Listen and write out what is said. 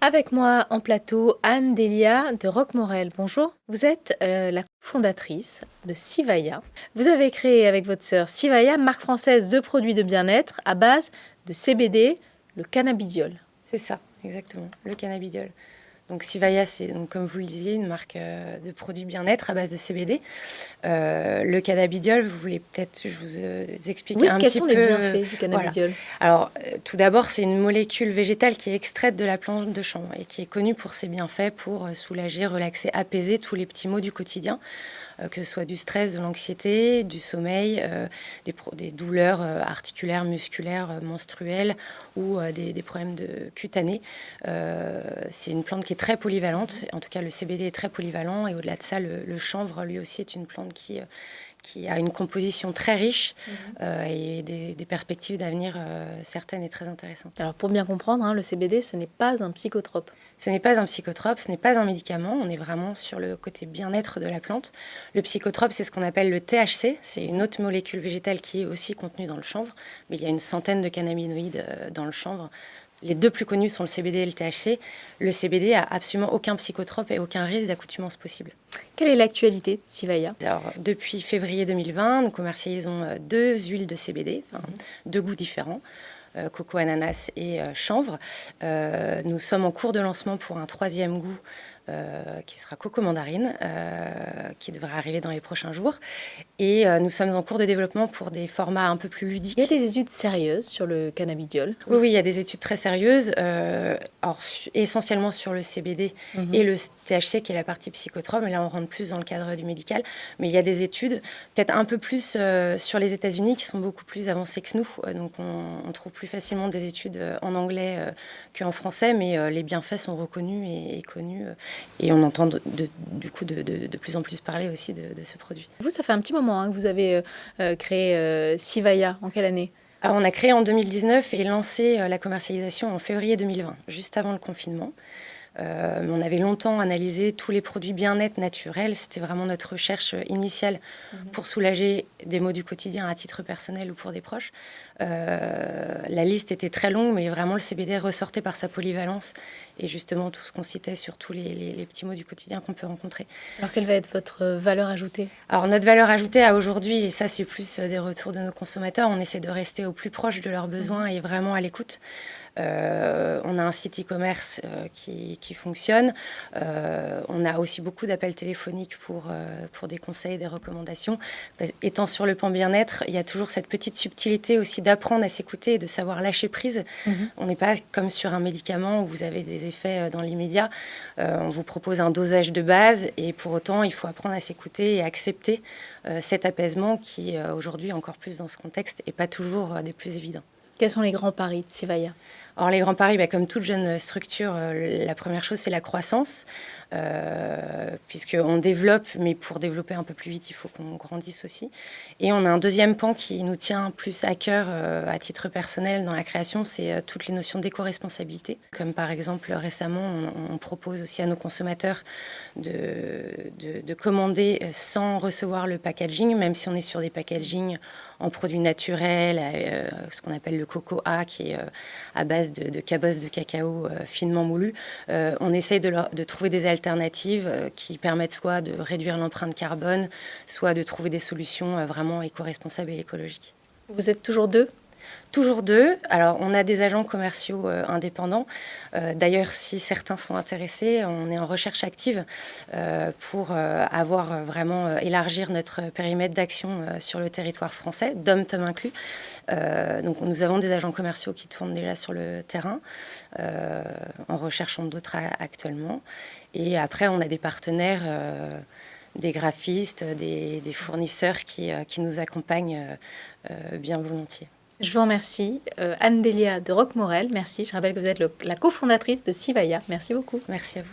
Avec moi en plateau, Anne Delia de Roquemorel. Bonjour, vous êtes la fondatrice de Sivaya. Vous avez créé avec votre sœur Sivaya, marque française de produits de bien-être à base de CBD, le cannabidiol. C'est ça, exactement, le cannabidiol. Donc Sivaya, c'est donc, comme vous le disiez, une marque de produits bien-être à base de CBD. Le cannabidiol, vous voulez peut-être que je vous explique Oui, un quels petit sont peu. les bienfaits du Voilà. cannabidiol? Alors, tout d'abord, c'est une molécule végétale qui est extraite de la plante de chanvre et qui est connue pour ses bienfaits pour soulager, relaxer, apaiser tous les petits maux du quotidien, que ce soit du stress, de l'anxiété, du sommeil, des douleurs articulaires, musculaires, menstruelles ou des problèmes cutanés. C'est une plante qui est très polyvalente. En tout cas, le CBD est très polyvalent. Et au-delà de ça, le chanvre, lui aussi, est une plante qui a une composition très riche et des perspectives d'avenir certaines et très intéressantes. Alors pour bien comprendre, hein, le CBD, ce n'est pas un psychotrope. Ce n'est pas un psychotrope, ce n'est pas un médicament, on est vraiment sur le côté bien-être de la plante. Le psychotrope, c'est ce qu'on appelle le THC, c'est une autre molécule végétale qui est aussi contenue dans le chanvre, mais il y a une centaine de cannabinoïdes dans le chanvre. Les deux plus connus sont le CBD et le THC. Le CBD a absolument aucun psychotrope et aucun risque d'accoutumance possible. Quelle est l'actualité de Sivaya? Alors, depuis février 2020, nous commercialisons deux huiles de CBD, deux goûts différents. Coco ananas et chanvre. Nous sommes en cours de lancement pour un troisième goût qui sera coco mandarine, qui devrait arriver dans les prochains jours. Et nous sommes en cours de développement pour des formats un peu plus ludiques. Il y a des études sérieuses sur le cannabidiol? Oui, il y a des études très sérieuses, essentiellement sur le CBD et le THC, qui est la partie psychotrope. Mais là, on rentre plus dans le cadre du médical. Mais il y a des études, peut-être un peu plus sur les États-Unis, qui sont beaucoup plus avancées que nous. Donc, on trouve plus facilement des études en anglais qu'en français, mais les bienfaits sont reconnus et connus. Et on entend du coup de plus en plus parler aussi de ce produit. Vous, ça fait un petit moment que vous avez créé Sivaya. En quelle année? Alors, on a créé en 2019 et lancé la commercialisation en février 2020, juste avant le confinement. On avait longtemps analysé tous les produits bien-être naturels. C'était vraiment notre recherche initiale pour soulager des maux du quotidien à titre personnel ou pour des proches. La liste était très longue, mais vraiment le CBD ressortait par sa polyvalence et justement tout ce qu'on citait sur tous les petits maux du quotidien qu'on peut rencontrer. Alors quelle va être votre valeur ajoutée? Alors notre valeur ajoutée à aujourd'hui, et ça c'est plus des retours de nos consommateurs, on essaie de rester au plus proche de leurs besoins et vraiment à l'écoute. On a un site e-commerce qui fonctionne. On a aussi beaucoup d'appels téléphoniques pour des conseils, des recommandations. Étant sur le pan bien-être, il y a toujours cette petite subtilité aussi d'apprendre à s'écouter et de savoir lâcher prise. On n'est pas comme sur un médicament où vous avez des effets dans l'immédiat. On vous propose un dosage de base et pour autant, il faut apprendre à s'écouter et accepter cet apaisement qui, aujourd'hui, encore plus dans ce contexte, n'est pas toujours des plus évidents. Quels sont les grands paris de Sivaya? Alors les grands paris, comme toute jeune structure, la première chose c'est la croissance, puisqu'on développe, mais pour développer un peu plus vite, il faut qu'on grandisse aussi. Et on a un deuxième pan qui nous tient plus à cœur à titre personnel dans la création, c'est toutes les notions d'éco-responsabilité. Comme par exemple récemment, on propose aussi à nos consommateurs de commander sans recevoir le packaging, même si on est sur des packagings en produits naturels, ce qu'on appelle le coco A, qui est à base de cabosse de cacao finement moulu. On essaye de trouver des alternatives qui permettent soit de réduire l'empreinte carbone, soit de trouver des solutions vraiment éco-responsables et écologiques. Vous êtes toujours deux? Toujours deux. Alors, on a des agents commerciaux indépendants. D'ailleurs, si certains sont intéressés, on est en recherche active pour avoir vraiment élargir notre périmètre d'action sur le territoire français, dom-tom inclus. Donc, nous avons des agents commerciaux qui tournent déjà sur le terrain, en recherchant d'autres actuellement. Et après, on a des partenaires, des graphistes, des fournisseurs qui nous accompagnent bien volontiers. Je vous remercie. Anne Delia de Roquemorel, merci. Je rappelle que vous êtes la cofondatrice de Sivaya. Merci beaucoup. Merci à vous.